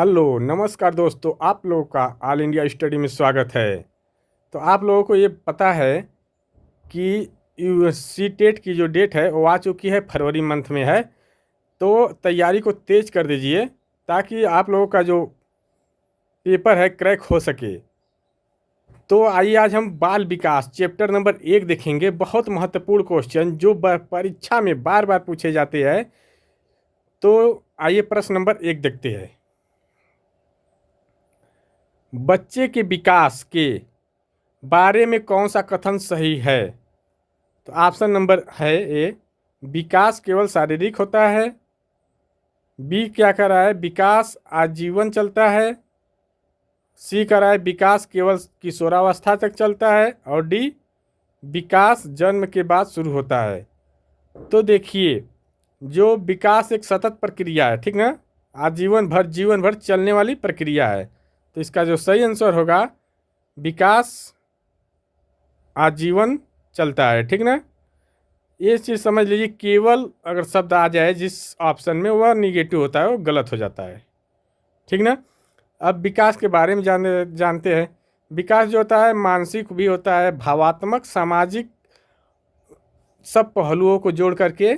Hello नमस्कार दोस्तों, आप लोगों का ऑल इंडिया स्टडी में स्वागत है। तो आप लोगों को ये पता है कि यूसी टेट की जो डेट है वो आ चुकी है, फरवरी मंथ में है। तो तैयारी को तेज कर दीजिए ताकि आप लोगों का जो पेपर है क्रैक हो सके। तो आइए आज हम बाल विकास चैप्टर नंबर 1 देखेंगे। बहुत महत्वपूर्ण क्वेश्चन जो परीक्षा में बार बार पूछे जाते हैं। तो आइए प्रश्न नंबर 1 देखते हैं। बच्चे के विकास के बारे में कौन सा कथन सही है? तो ऑप्शन नंबर है ए, विकास केवल शारीरिक होता है। बी क्या कह रहा है, विकास आजीवन चलता है। सी कह रहा है विकास केवल किशोरावस्था तक चलता है। और डी, विकास जन्म के बाद शुरू होता है। तो देखिए, जो विकास एक सतत प्रक्रिया है, ठीक ना, जीवन भर चलने वाली प्रक्रिया है। तो इसका जो सही आंसर होगा, विकास आजीवन चलता है, ठीक ना। ये चीज़ समझ लीजिए, केवल अगर शब्द आ जाए जिस ऑप्शन में वह निगेटिव होता है वो गलत हो जाता है, ठीक ना। अब विकास के बारे में जानते हैं। विकास जो होता है मानसिक भी होता है, भावात्मक, सामाजिक, सब पहलुओं को जोड़ करके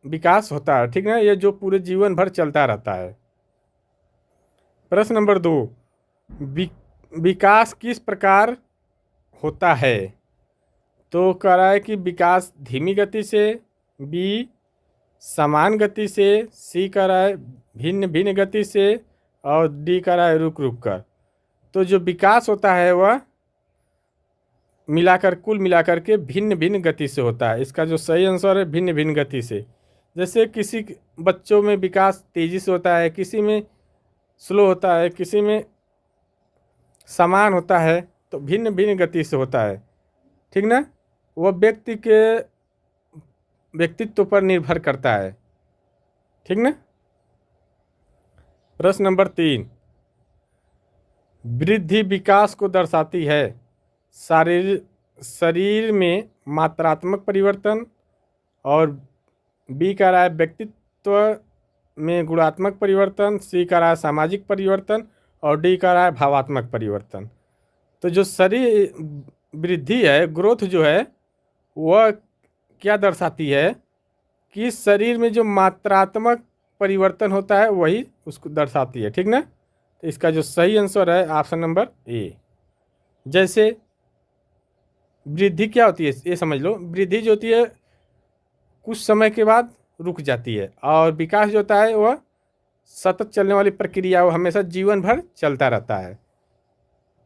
विकास होता है, ठीक ना। ये जो पूरे जीवन भर चलता रहता है। प्रश्न नंबर 2, विकास किस प्रकार होता है? तो कह रहा है कि विकास धीमी गति से, बी समान गति से, सी कह रहा है भिन्न भिन्न गति से, और डी कह रहा है रुक रुक कर। तो जो विकास होता है वह कुल मिलाकर के भिन्न भिन्न गति से होता है। इसका जो सही आंसर है भिन्न भिन्न गति से। जैसे किसी बच्चों में विकास तेजी से होता है, किसी में स्लो होता है, किसी में समान होता है, तो भिन्न भिन्न गति से होता है, ठीक ना। वह व्यक्ति के व्यक्तित्व पर निर्भर करता है, ठीक ना। प्रश्न नंबर 3, वृद्धि विकास को दर्शाती है। शरीर में मात्रात्मक परिवर्तन, और बी कह रहा है व्यक्तित्व में गुणात्मक परिवर्तन, सी कह रहा है सामाजिक परिवर्तन, और डी कह रहा है भावात्मक परिवर्तन। तो जो शरीर वृद्धि है, ग्रोथ जो है, वह क्या दर्शाती है कि शरीर में जो मात्रात्मक परिवर्तन होता है वही उसको दर्शाती है, ठीक ना। तो इसका जो सही आंसर है ऑप्शन नंबर ए। जैसे वृद्धि क्या होती है ये समझ लो। वृद्धि जो होती है कुछ समय के बाद रुक जाती है, और विकास जो होता है वह सतत चलने वाली प्रक्रिया, वो हमेशा जीवन भर चलता रहता है।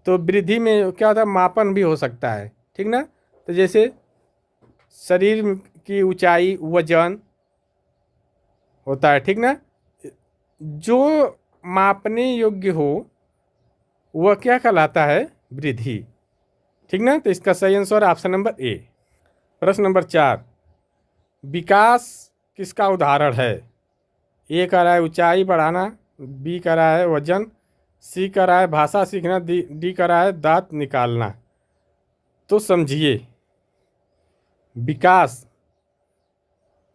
तो वृद्धि में क्या होता है, मापन भी हो सकता है, ठीक ना। तो जैसे शरीर की ऊंचाई, वजन होता है, ठीक ना। जो मापने योग्य हो वह क्या कहलाता है, वृद्धि, ठीक ना। तो इसका सही आंसर ऑप्शन नंबर ए। प्रश्न नंबर 4, विकास किसका उदाहरण है? ए कह रहा है ऊंचाई बढ़ाना, बी कह रहा है वजन, सी कह रहा है भाषा सीखना, डी कह रहा है दांत निकालना। तो समझिए, विकास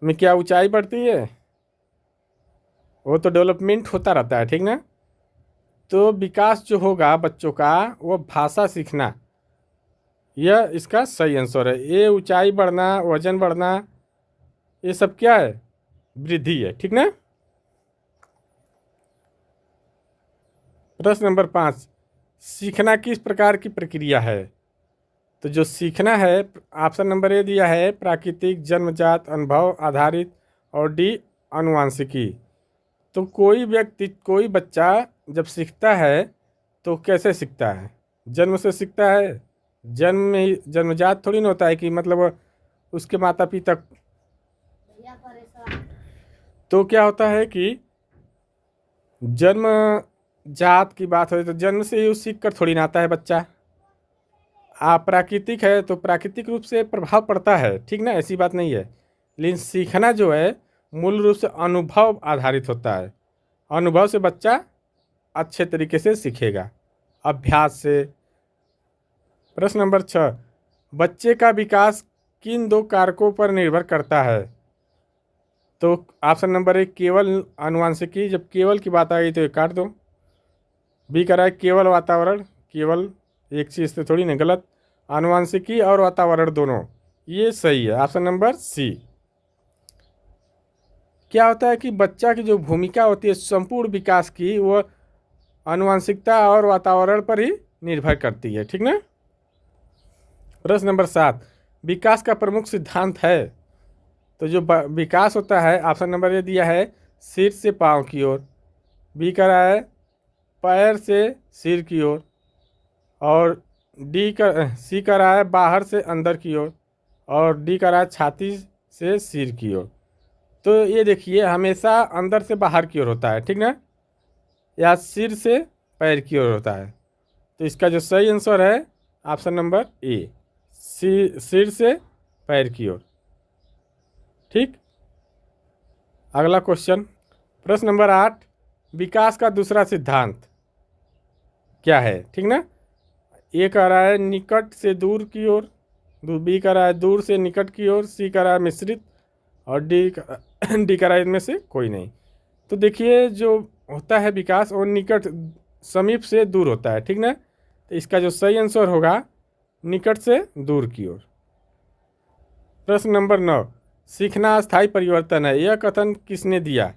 में क्या ऊंचाई बढ़ती है? वो तो डेवलपमेंट होता रहता है, ठीक ना। तो विकास जो होगा बच्चों का, वो भाषा सीखना, यह इसका सही आंसर है। ये ऊंचाई बढ़ना, वजन बढ़ना, ये सब क्या है, वृद्धि है, ठीक ना। प्रश्न नंबर 5, सीखना किस प्रकार की प्रक्रिया है? तो जो सीखना है, ऑप्शन नंबर ए दिया है प्राकृतिक, जन्मजात, अनुभव आधारित, और डी आनुवांशिकी। तो कोई व्यक्ति, कोई बच्चा जब सीखता है तो कैसे सीखता है? जन्म से सीखता है। जन्म में ही जन्मजात थोड़ी ना होता है कि मतलब उसके माता पिता। तो क्या होता है कि जन्म जात की बात हो तो जन्म से ही सीख कर थोड़ी ना आता है बच्चा। प्राकृतिक है तो प्राकृतिक रूप से प्रभाव पड़ता है, ठीक ना, ऐसी बात नहीं है। लेकिन सीखना जो है मूल रूप से अनुभव आधारित होता है। अनुभव से बच्चा अच्छे तरीके से सीखेगा, अभ्यास से। प्रश्न नंबर 6, बच्चे का विकास किन दो कारकों पर निर्भर करता है? तो ऑप्शन नंबर 1 केवल आनुवांशिकी, जब केवल की बात आ गई तो ये काट दो। बी कह रहा है केवल वातावरण, केवल एक चीज़ से थोड़ी नहीं, गलत। आनुवांशिकी और वातावरण दोनों, ये सही है, ऑप्शन नंबर सी। क्या होता है कि बच्चा की जो भूमिका होती है संपूर्ण विकास की, वो आनुवांशिकता और वातावरण पर ही निर्भर करती है, ठीक ना। प्रश्न नंबर 7, विकास का प्रमुख सिद्धांत है। तो जो विकास होता है, ऑप्शन नंबर ए दिया है सिर से पाँव की ओर, बी कह रहा है पैर से सिर की ओर, और सी कह रहा है बाहर से अंदर की ओर, और डी कह रहा है छाती से सिर की ओर। तो ये देखिए हमेशा अंदर से बाहर की ओर होता है, ठीक ना, या सिर से पैर की ओर होता है। तो इसका जो सही आंसर है ऑप्शन नंबर ए, सिर से पैर की ओर, ठीक। अगला क्वेश्चन, प्रश्न नंबर 8, विकास का दूसरा सिद्धांत क्या है, ठीक ना। ए कह रहा है निकट से दूर की ओर, बी कह रहा है दूर से निकट की ओर, सी कह रहा है मिश्रित, और डी कह रहा है इनमें से कोई नहीं। तो देखिए जो होता है विकास वो निकट समीप से दूर होता है, ठीक ना। तो इसका जो सही आंसर होगा निकट से दूर की ओर। प्रश्न नंबर 9, सीखना अस्थायी परिवर्तन है, यह कथन किसने दिया।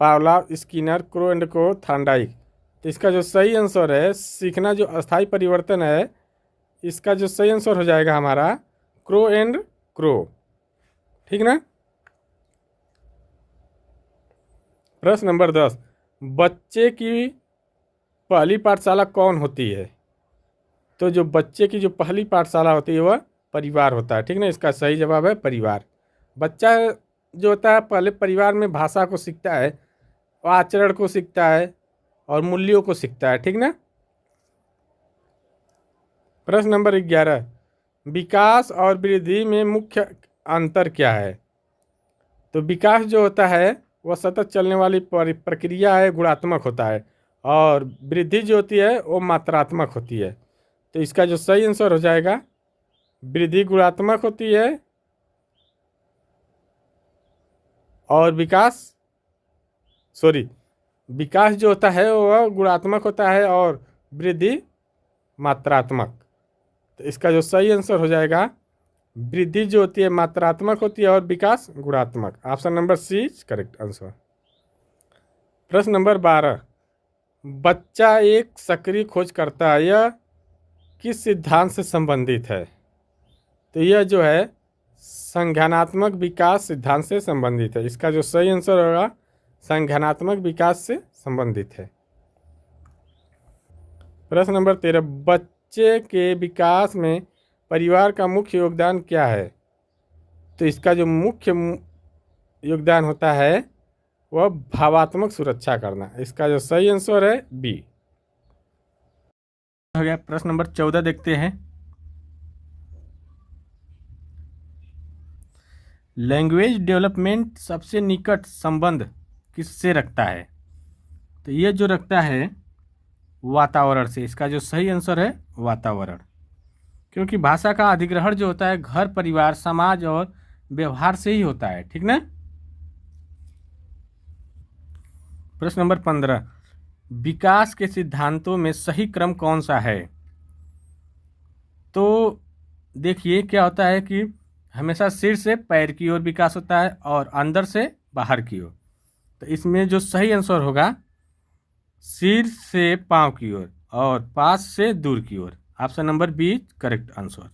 पावलाव, स्किनर, क्रो एंड को, थॉर्नडाइक। तो इसका जो सही आंसर है सीखना जो अस्थायी परिवर्तन है, इसका जो सही आंसर हो जाएगा हमारा क्रो एंड क्रो, ठीक ना। प्रश्न नंबर 10, बच्चे की पहली पाठशाला कौन होती है। तो जो बच्चे की जो पहली पाठशाला होती है वह परिवार होता है, ठीक ना। इसका सही जवाब है परिवार। बच्चा जो होता है पहले परिवार में भाषा को सीखता है, आचरण को सीखता है और मूल्यों को सीखता है, ठीक ना। प्रश्न नंबर 11, विकास और वृद्धि में मुख्य अंतर क्या है। तो विकास जो होता है वह सतत चलने वाली प्रक्रिया है, गुणात्मक होता है, और वृद्धि जो होती है वो मात्रात्मक होती है। तो इसका जो सही आंसर हो जाएगा वृद्धि गुणात्मक होती है और विकास जो होता है वह गुणात्मक होता है और वृद्धि मात्रात्मक। तो इसका जो सही आंसर हो जाएगा वृद्धि जो होती है मात्रात्मक होती है और विकास गुणात्मक, option number C correct answer. प्रश्न नंबर 12, बच्चा एक सक्रिय खोज करता है, यह किस सिद्धांत से संबंधित है। तो यह जो है संज्ञानात्मक विकास सिद्धांत से संबंधित है। इसका जो सही आंसर होगा संज्ञानात्मक विकास से संबंधित है। प्रश्न नंबर 13, बच्चे के विकास में परिवार का मुख्य योगदान क्या है। तो इसका जो मुख्य योगदान होता है वह भावात्मक सुरक्षा करना। इसका जो सही आंसर है बी हो गया। प्रश्न नंबर 14 देखते हैं, लैंग्वेज डेवलपमेंट सबसे निकट संबंध किससे रखता है। तो ये जो रखता है वातावरण से। इसका जो सही आंसर है वातावरण, क्योंकि भाषा का अधिग्रहण जो होता है घर, परिवार, समाज और व्यवहार से ही होता है, ठीक ना। प्रश्न नंबर 15, विकास के सिद्धांतों में सही क्रम कौन सा है। तो देखिए क्या होता है कि हमेशा सिर से पैर की ओर विकास होता है और अंदर से बाहर की ओर। तो इसमें जो सही आंसर होगा सिर से पांव की ओर और पास से दूर की ओर, option number B correct answer.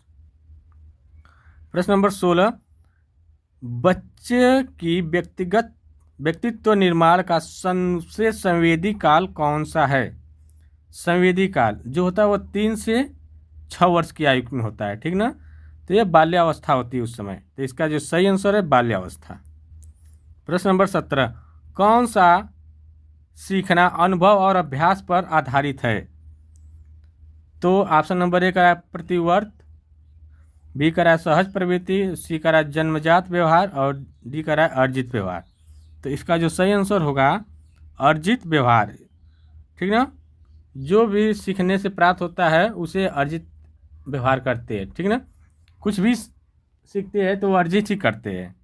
प्रश्न नंबर 16, बच्चे की व्यक्तित्व निर्माण का सबसे संवेदी काल कौन सा है। संवेदी काल जो होता है वो 3 से 6 वर्ष की आयु में होता है, ठीक ना। तो ये बाल्यावस्था होती है उस समय। तो इसका जो सही आंसर है बाल्यावस्था। प्रश्न नंबर 17, कौन सा सीखना अनुभव और अभ्यास पर आधारित है। तो ऑप्शन नंबर ए करा प्रतिवर्त, बी करा सहज प्रवृत्ति, सी करा जन्मजात व्यवहार और डी करा अर्जित व्यवहार। तो इसका जो सही आंसर होगा अर्जित व्यवहार, ठीक ना। जो भी सीखने से प्राप्त होता है उसे अर्जित व्यवहार करते हैं, ठीक ना। कुछ भी सीखते हैं तो अर्जित ही करते हैं।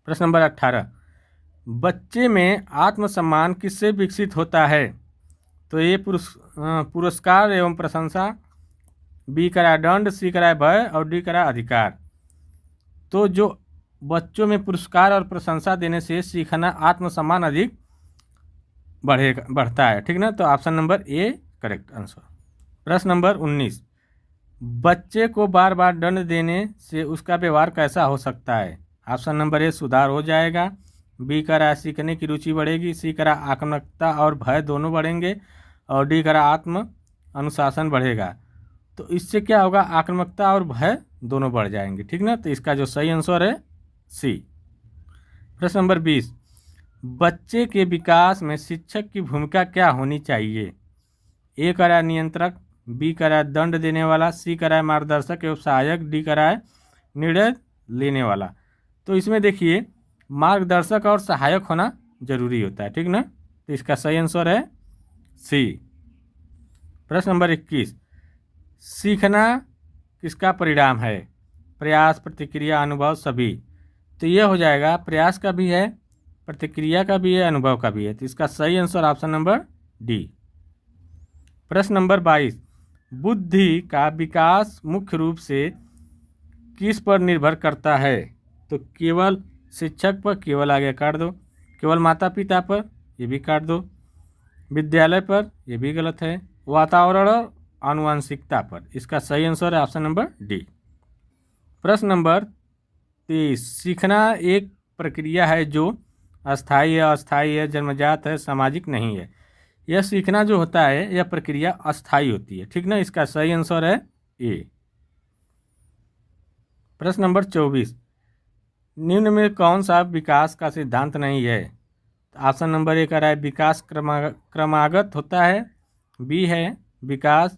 प्रश्न नंबर 18, बच्चे में आत्मसम्मान किससे विकसित होता है? तो ये पुरस्कार एवं प्रशंसा, बी करा दंड, सी करा भय और डी करा अधिकार। तो जो बच्चों में पुरस्कार और प्रशंसा देने से सीखना, आत्मसम्मान अधिक बढ़ता है। ठीक ना, तो option number A correct answer. प्रश्न नंबर 19, बच्चे को बार बार दंड देने से उसका व्यवहार कैसा हो सकता है? ऑप्शन नंबर ए सुधार हो जाएगा, बी करा सीखने की रुचि बढ़ेगी, सी करा आक्रामकता और भय दोनों बढ़ेंगे और डी करा आत्म अनुशासन बढ़ेगा। तो इससे क्या होगा, आक्रामकता और भय दोनों बढ़ जाएंगे। ठीक ना, तो इसका जो सही आंसर है सी। प्रश्न नंबर 20, बच्चे के विकास में शिक्षक की भूमिका क्या होनी चाहिए? ए करा नियंत्रक, बी करा दंड देने वाला, सी करा मार्गदर्शक एवं सहायक, डी करा निर्णय लेने वाला। तो इसमें देखिए मार्गदर्शक और सहायक होना जरूरी होता है। ठीक ना, तो इसका सही आंसर है सी। प्रश्न नंबर 21, सीखना किसका परिणाम है? प्रयास, प्रतिक्रिया, अनुभव, सभी। तो यह हो जाएगा प्रयास का भी है, प्रतिक्रिया का भी है, अनुभव का भी है। तो इसका सही आंसर ऑप्शन नंबर डी। प्रश्न नंबर 22, बुद्धि का विकास मुख्य रूप से किस पर निर्भर करता है? तो केवल शिक्षक पर, केवल आगे काट दो, केवल माता पिता पर, ये भी काट दो, विद्यालय पर, ये भी गलत है, वातावरण और आनुवंशिकता पर। इसका सही आंसर है ऑप्शन नंबर डी। प्रश्न नंबर 23, सीखना एक प्रक्रिया है जो अस्थायी है, अस्थायी है, जन्मजात है, सामाजिक नहीं है। यह सीखना जो होता है यह प्रक्रिया अस्थायी होती है। ठीक ना, इसका सही आंसर है ए। प्रश्न नंबर 24, निम्न में कौन सा विकास का सिद्धांत नहीं है? ऑप्शन नंबर ए कह रहा है विकास क्रमागत होता है, बी है विकास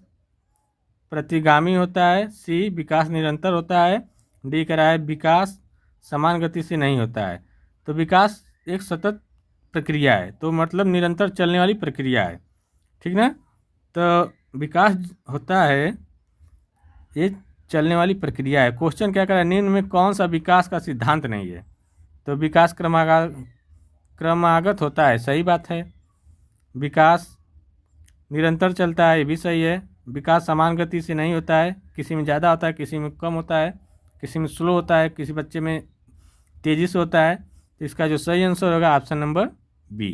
प्रतिगामी होता है, सी विकास निरंतर होता है, डी कह रहा है विकास समान गति से नहीं होता है। तो विकास एक सतत प्रक्रिया है, तो मतलब निरंतर चलने वाली प्रक्रिया है। ठीक ना, तो विकास होता है ये चलने वाली प्रक्रिया है। क्वेश्चन क्या कर रहा है, निम्न में कौन सा विकास का सिद्धांत नहीं है? तो विकास क्रमागत होता है, सही बात है। विकास निरंतर चलता है, ये भी सही है। विकास समान गति से नहीं होता है, किसी में ज़्यादा होता है, किसी में कम होता है, किसी में स्लो होता है, किसी बच्चे में तेज़ी से होता है। तो इसका जो सही आंसर होगा ऑप्शन नंबर बी।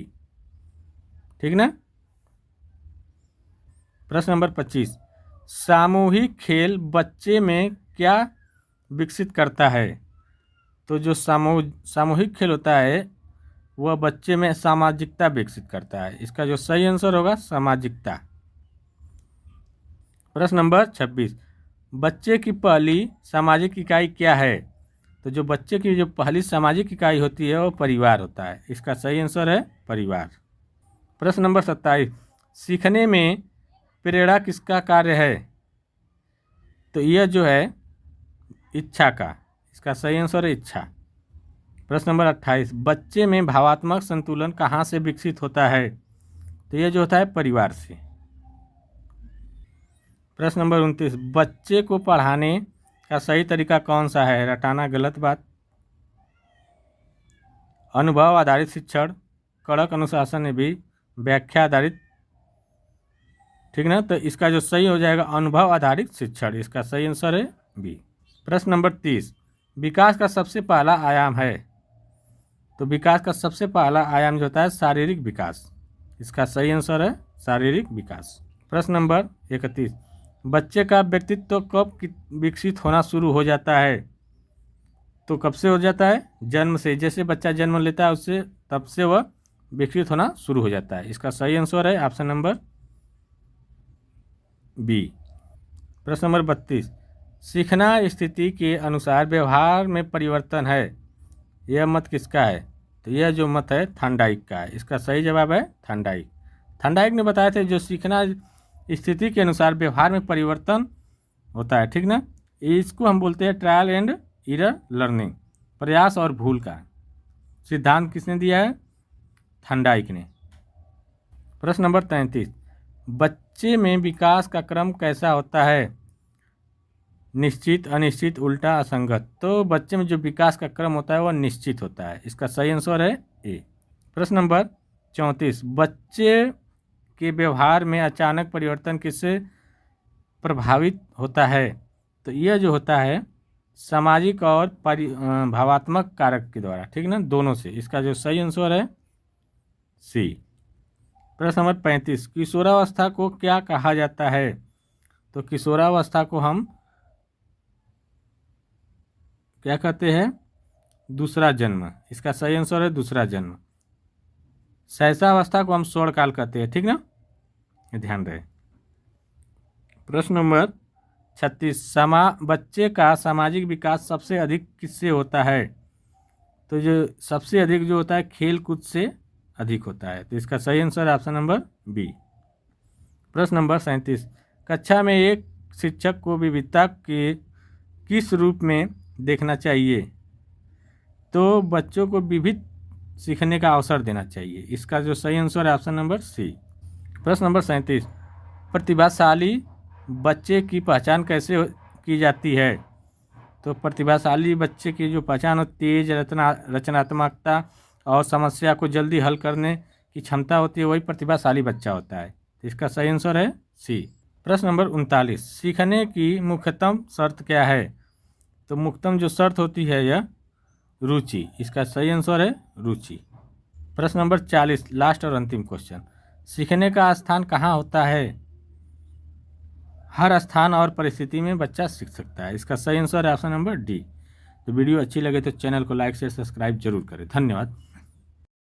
ठीक ना। प्रश्न नंबर 25, सामूहिक खेल बच्चे में क्या विकसित करता है? तो जो सामूहिक खेल होता है वह बच्चे में सामाजिकता विकसित करता है। इसका जो सही आंसर होगा सामाजिकता। प्रश्न नंबर 26, बच्चे की पहली सामाजिक इकाई क्या है? तो जो बच्चे की जो पहली सामाजिक इकाई होती है वो परिवार होता है। इसका सही आंसर है परिवार। प्रश्न नंबर 27, सीखने में प्रेरणा किसका कार्य है? तो यह जो है इच्छा का। इसका सही आंसर है इच्छा। प्रश्न नंबर 28, बच्चे में भावात्मक संतुलन कहाँ से विकसित होता है? तो यह जो होता है परिवार से। प्रश्न नंबर 29, बच्चे को पढ़ाने का सही तरीका कौन सा है? रटाना गलत बात, अनुभव आधारित शिक्षण, कड़क अनुशासन है बी, व्याख्या आधारित। ठीक ना, तो इसका जो सही हो जाएगा अनुभव आधारित शिक्षण। इसका सही आंसर है बी। प्रश्न नंबर 30, विकास का सबसे पहला आयाम है? तो विकास का सबसे पहला आयाम जो होता है शारीरिक विकास। इसका सही आंसर है शारीरिक विकास। प्रश्न नंबर 31, बच्चे का व्यक्तित्व कब विकसित होना शुरू हो जाता है? तो कब से हो जाता है? जन्म से। जैसे बच्चा जन्म लेता है उससे तब से वह विकसित होना शुरू हो जाता है। इसका सही आंसर है ऑप्शन नंबर बी। प्रश्न नंबर 32, सीखना स्थिति के अनुसार व्यवहार में परिवर्तन है। यह मत किसका है? तो यह जो मत है थॉर्नडाइक का है। इसका सही जवाब है थॉर्नडाइक। थॉर्नडाइक ने बताया था जो सीखना स्थिति के अनुसार व्यवहार में परिवर्तन होता है। ठीक ना, इसको हम बोलते हैं ट्रायल एंड एरर लर्निंग, प्रयास और भूल का सिद्धांत किसने दिया है? थॉर्नडाइक ने। प्रश्न नंबर 33, बच्चे में विकास का क्रम कैसा होता है? निश्चित, अनिश्चित, उल्टा, असंगत। तो बच्चे में जो विकास का क्रम होता है वह निश्चित होता है। इसका सही आंसर है ए। प्रश्न नंबर 34, बच्चे के व्यवहार में अचानक परिवर्तन किससे प्रभावित होता है? तो यह जो होता है सामाजिक और भावात्मक कारक के द्वारा, ठीक ना, दोनों से। इसका जो सही आंसर है सी। प्रश्न नंबर 35, किशोरावस्था को क्या कहा जाता है? तो किशोरावस्था को हम क्या कहते हैं? दूसरा जन्म। इसका सही आंसर है दूसरा जन्म। शैशवावस्था को हम स्वर्णकाल कहते हैं, ठीक ना, ये ध्यान रहे। प्रश्न नंबर 36, बच्चे का सामाजिक विकास सबसे अधिक किससे होता है? तो जो सबसे अधिक जो होता है खेल कूद से अधिक होता है। तो इसका सही आंसर है ऑप्शन नंबर बी। प्रश्न नंबर 37, कक्षा में एक शिक्षक को विविधता के किस रूप में देखना चाहिए? तो बच्चों को विविध सीखने का अवसर देना चाहिए। इसका जो सही आंसर है ऑप्शन नंबर सी। प्रश्न नंबर 37, प्रतिभाशाली बच्चे की पहचान कैसे की जाती है? तो प्रतिभाशाली बच्चे की जो पहचान हो तेज रचनात्मकता और समस्या को जल्दी हल करने की क्षमता होती है, वही प्रतिभाशाली बच्चा होता है। तो इसका सही आंसर है सी। प्रश्न नंबर 39, सीखने की मुख्यतम शर्त क्या है? तो मुख्यतम जो शर्त होती है यह रुचि। इसका सही आंसर है रुचि। प्रश्न नंबर 40, लास्ट और अंतिम क्वेश्चन, सीखने का स्थान कहाँ होता है? हर स्थान और परिस्थिति में बच्चा सीख सकता है। इसका सही आंसर है ऑप्शन नंबर डी। तो वीडियो अच्छी लगे तो चैनल को लाइक शेयर सब्सक्राइब जरूर करें। धन्यवाद।